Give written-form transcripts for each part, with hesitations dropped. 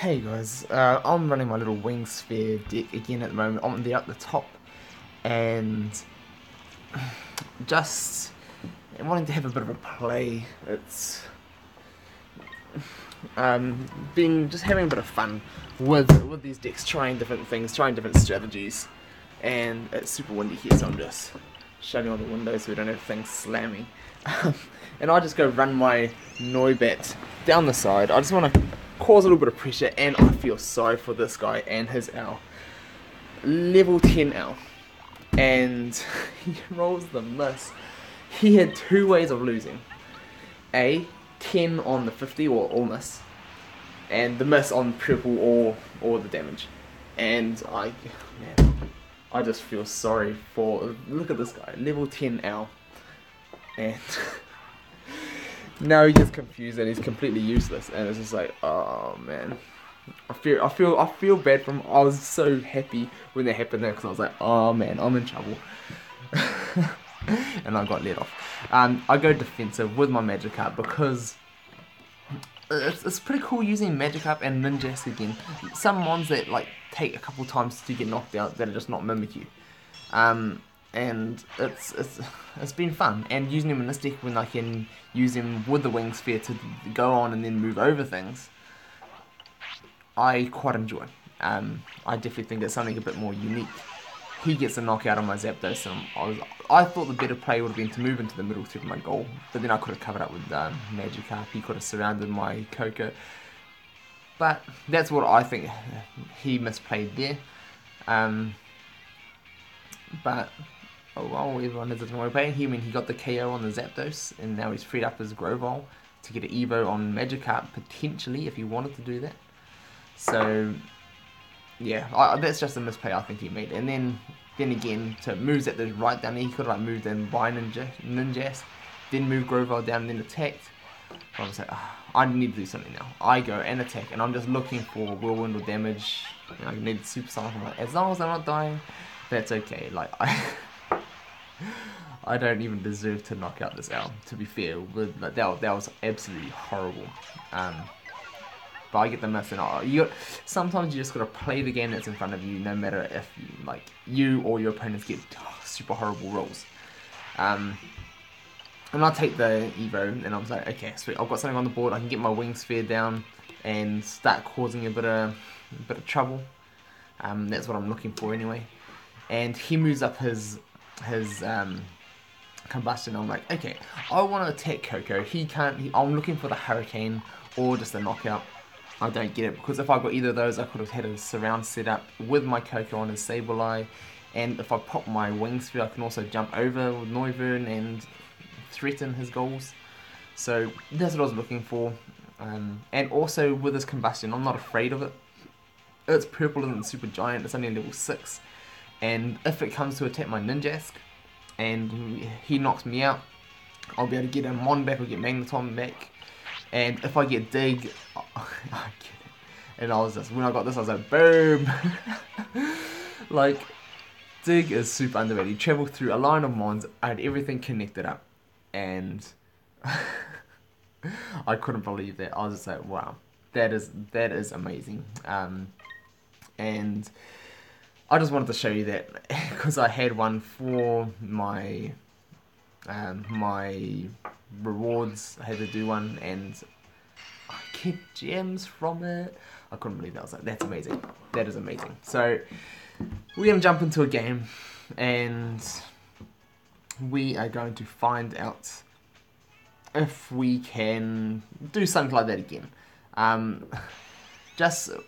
Hey guys, I'm running my little wing sphere deck again at the moment. I'm there at the top, and just wanting to have a bit of a play. It's been just having a bit of fun with these decks, trying different things, trying different strategies, and it's super windy here, so I'm just shutting all the windows so we don't have things slamming. And I just go run my Noibat down the side. I just want to cause a little bit of pressure, and I feel sorry for this guy and his owl. Level 10 owl. And he rolls the miss. He had two ways of losing. A, 10 on the 50 or all miss. And the miss on triple or the damage. And I just feel sorry for, look at this guy, level 10 owl. And now he gets confused and he's completely useless, and it's just like, oh man, I feel bad for him. I was so happy when that happened there because I was like, oh man, I'm in trouble, and I got let off. I go defensive with my Magikarp because it's pretty cool using Magikarp and Ninjask again. Some mons that like take a couple times to get knocked out that are just not Mimikyu. And it's been fun, and using him in this deck when I can use him with the wing sphere to go on and then move over things, I quite enjoy. I definitely think it's something a bit more unique. He gets a knockout on my Zapdos, and I thought the better play would have been to move into the middle through my goal, but then I could have covered up with Magikarp. He could have surrounded my Coco, but that's what I think he misplayed there. But oh well, everyone has a different way of playing. He got the KO on the Zapdos, and now he's freed up his Grovyle to get an Evo on Magikarp, potentially, if he wanted to do that. So, yeah, that's just a misplay I think he made. And then again, to move Zapdos right down there, he could have like moved in by Ninjask, then move Grovyle down and then attacked. I was like, I need to do something now. I go and attack, and I'm just looking for whirlwind or damage. I need Super Sonic. I'm like, as long as I'm not dying, that's okay. Like, I don't even deserve to knock out this owl, to be fair. Like, that was absolutely horrible. But I get the miss, and sometimes you just gotta play the game that's in front of you, no matter if you or your opponents get super horrible rolls. And I take the Evo, and I was like, okay, sweet, I've got something on the board. I can get my wing sphere down and start causing a bit of trouble. That's what I'm looking for anyway. And he moves up his combustion. I'm like, okay, I want to attack Coco. He can't. I'm looking for the Hurricane or just a knockout. I don't get it, because if I got either of those, I could have had a surround set up with my Coco on his Sableye, and if I pop my wing sphere, I can also jump over with Noivern and threaten his goals. So that's what I was looking for. And also with this combustion, I'm not afraid of it. It's purple and super giant. It's only level 6. And if it comes to attack my Ninjask and he knocks me out, I'll be able to get a Mon back or get Magneton back. And if I get Dig, I get it. And when I got this, I was like, boom! Like, Dig is super underrated. You travel through a line of Mons, I had everything connected up. And I couldn't believe that. I was just like, wow, that is amazing. And I just wanted to show you that because I had one for my my rewards. I had to do one, and I get gems from it. I couldn't believe that. I was like, that's amazing. That is amazing. So we're gonna jump into a game, and we are going to find out if we can do something like that again. I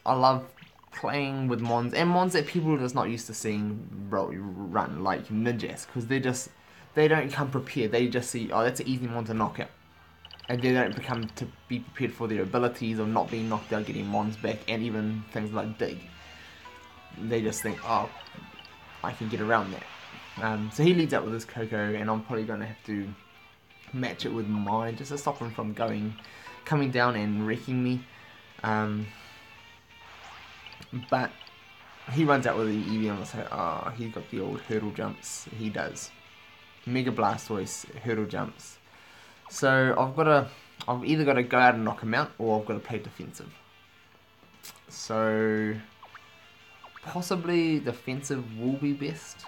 love playing with Mons, and Mons that people are just not used to seeing run, like Ninjas, because they don't come prepared. They just see, oh, that's an easy Mon to knock out, and they don't become to be prepared for their abilities of not being knocked out, getting Mons back, and even things like Dig. They just think, oh, I can get around that. So he leads up with his Coco, and I'm probably going to have to match it with mine just to stop him from coming down and wrecking me. But he runs out with the Eevee, and I say, oh, he's got the old hurdle jumps. He does. Mega Blastoise, hurdle jumps. So I've either got to go out and knock him out, or I've got to play defensive. So possibly defensive will be best.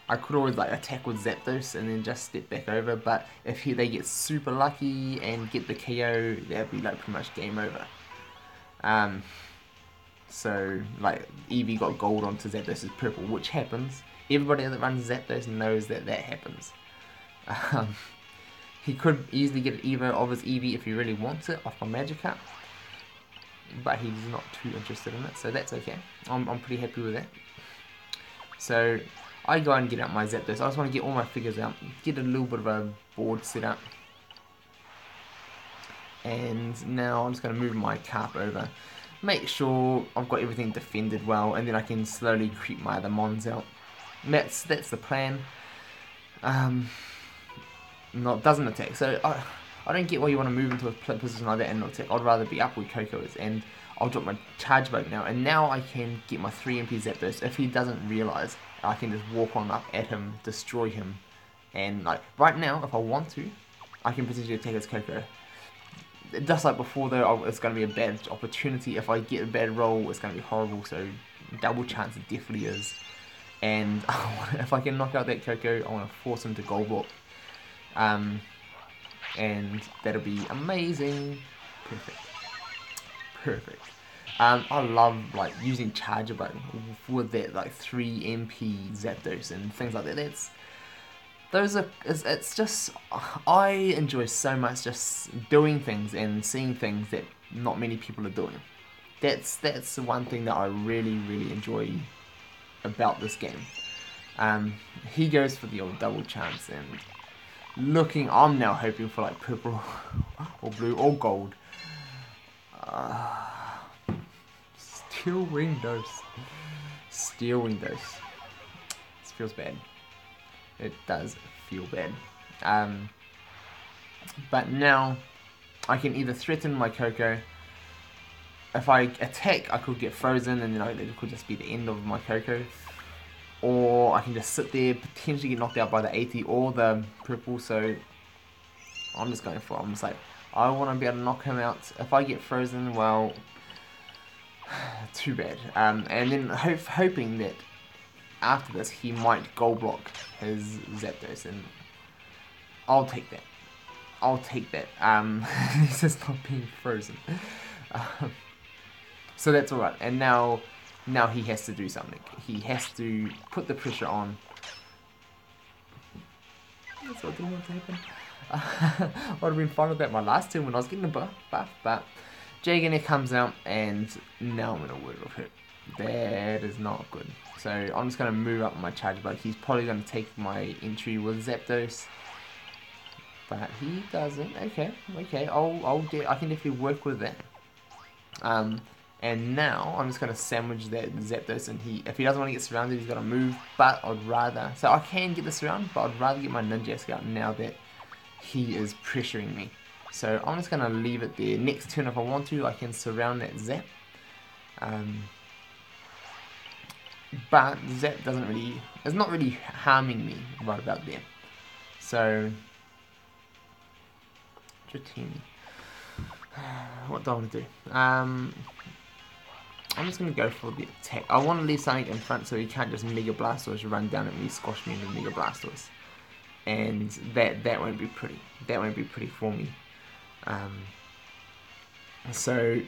I could always like attack with Zapdos and then just step back over, but if they get super lucky and get the KO, that'd be like pretty much game over. So like Eevee got gold onto Zapdos' purple, which happens. Everybody that runs Zapdos knows that happens. He could easily get an Evo of his Eevee if he really wants it off my Magikarp, but he's not too interested in it, so that's okay. I'm pretty happy with that. So I go and get out my Zapdos. I just want to get all my figures out, get a little bit of a board set up, and now I'm just going to move my Carp over, make sure I've got everything defended well, and then I can slowly creep my other Mons out. And that's the plan. No, it doesn't attack. So I don't get why you want to move into a position like that and not attack. I'd rather be up where Coco is, and I'll drop my charge bug now, and now I can get my 3 MP Zapdos. If he doesn't realise, I can just walk on up at him, destroy him, and like right now, if I want to, I can potentially attack his Coco. Just like before though, it's going to be a bad opportunity. If I get a bad roll, it's going to be horrible, so double chance it definitely is. And if I can knock out that Coco, I want to force him to gold block. And that'll be amazing. Perfect. I love like using charger button with that like 3 MP Zapdos and things like that. It's just, I enjoy so much just doing things and seeing things that not many people are doing. That's the one thing that I really enjoy about this game. He goes for the old double chance, and I'm now hoping for like purple or blue or gold. Steel Windows. This feels bad. It does feel bad. But now I can either threaten my Coco. If I attack, I could get frozen, and then it could just be the end of my Coco. Or I can just sit there, potentially get knocked out by the 80 or the purple. So I'm just going for it. I'm just like, I want to be able to knock him out. If I get frozen, well, too bad. And then hoping that after this he might gold block his Zapdos, and I'll take that. He's just not being frozen. So that's alright. And now he has to do something. He has to put the pressure on. That's what didn't want to happen. Would have been fun with that my last turn when I was getting a buff, but Jagana comes out, and now I'm in a word of hurt. That is not good. So I'm just going to move up my charge bug. He's probably going to take my entry with Zapdos, but he doesn't. Okay. I can definitely work with that. And now I'm just going to sandwich that Zapdos, and if he doesn't want to get surrounded, he's got to move. But I'd rather, so I can get the surround, but I'd rather get my Ninjask out now that he is pressuring me. So I'm just going to leave it there. Next turn, if I want to, I can surround that Zap. But Zap is not really harming me right about there. So, Dratini. What do I want to do? I'm just going to go for the attack. I want to leave something in front so he can't just Mega Blastoise run down at me, squash me into Mega Blastoise. And that won't be pretty. That won't be pretty for me. So,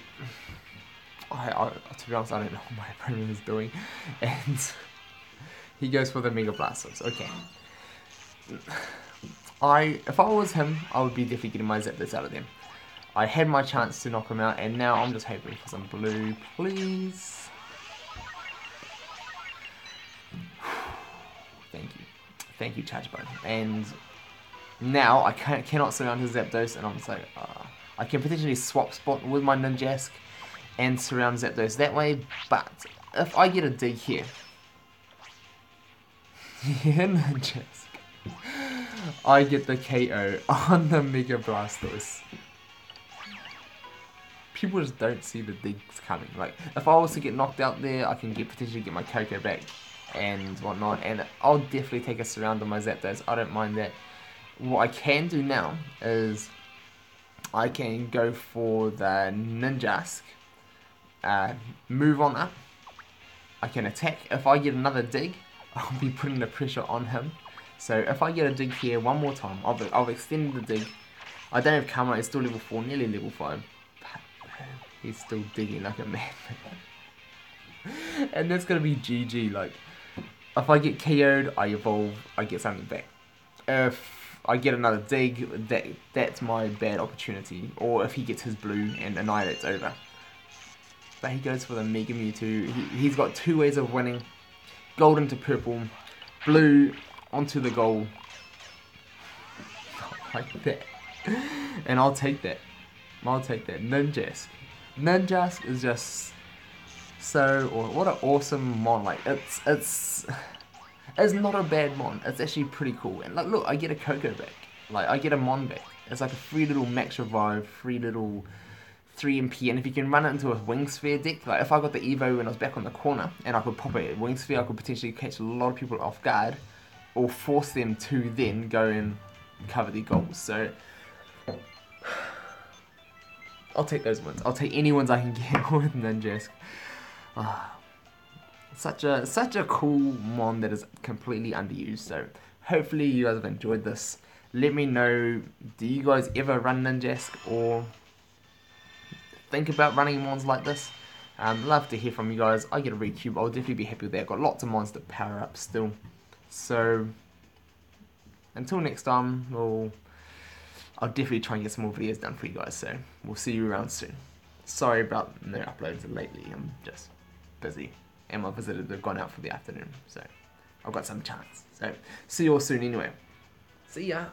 to be honest, I don't know what my opponent is doing. And he goes for the Mega Blastoise. Okay. If I was him, I would be definitely getting my Zapdos out of them. I had my chance to knock him out, and now I'm just hoping for some blue, please. Thank you, Charge Bone. And now I cannot surround his Zapdos, and I'm just like, I can potentially swap spot with my Ninjask and surround Zapdos that way, but if I get a dig here, Ninjask, I get the KO on the Mega Blastoise. People just don't see the digs coming. Like, if I was to get knocked out there, I can potentially get my Coco back and whatnot, and I'll definitely take a surround on my Zapdos. I don't mind that. What I can do now is I can go for the Ninjask, move on up. I can attack. If I get another dig, I'll be putting the pressure on him. So if I get a dig here one more time, I've extended the dig. I don't have Kama, it's still level 4, nearly level 5. But he's still digging like a man. And that's going to be GG. Like, if I get KO'd, I evolve, I get something back. If I get another dig, that's my bad opportunity. Or if he gets his blue and Annihilate's over. But he goes for the Mega Mewtwo. He's got 2 ways of winning. Gold into purple, blue onto the gold. Like that. And I'll take that. I'll take that. Ninjask. Ninjask is just so, what an awesome mon. Like, it's not a bad mon. It's actually pretty cool. And like, look, I get a Coco back. Like, I get a mon back. It's like a free little max revive, free little 3 MP, and if you can run it into a Wing Sphere deck, like if I got the Evo when I was back on the corner and I could pop a Wing Sphere, I could potentially catch a lot of people off guard or force them to then go and cover their goals. So I'll take those ones. I'll take any ones I can get with Ninjask. Such a cool mon that is completely underused. So hopefully you guys have enjoyed this. Let me know, do you guys ever run Ninjask or think about running mons like this? Love to hear from you guys. I get a recube, I'll definitely be happy with that. I've got lots of mons to power up still. So until next time, I'll definitely try and get some more videos done for you guys. So we'll see you around soon. Sorry about no uploads lately, I'm just busy. And my visitors have gone out for the afternoon, so I've got some chance. So see you all soon anyway. See ya.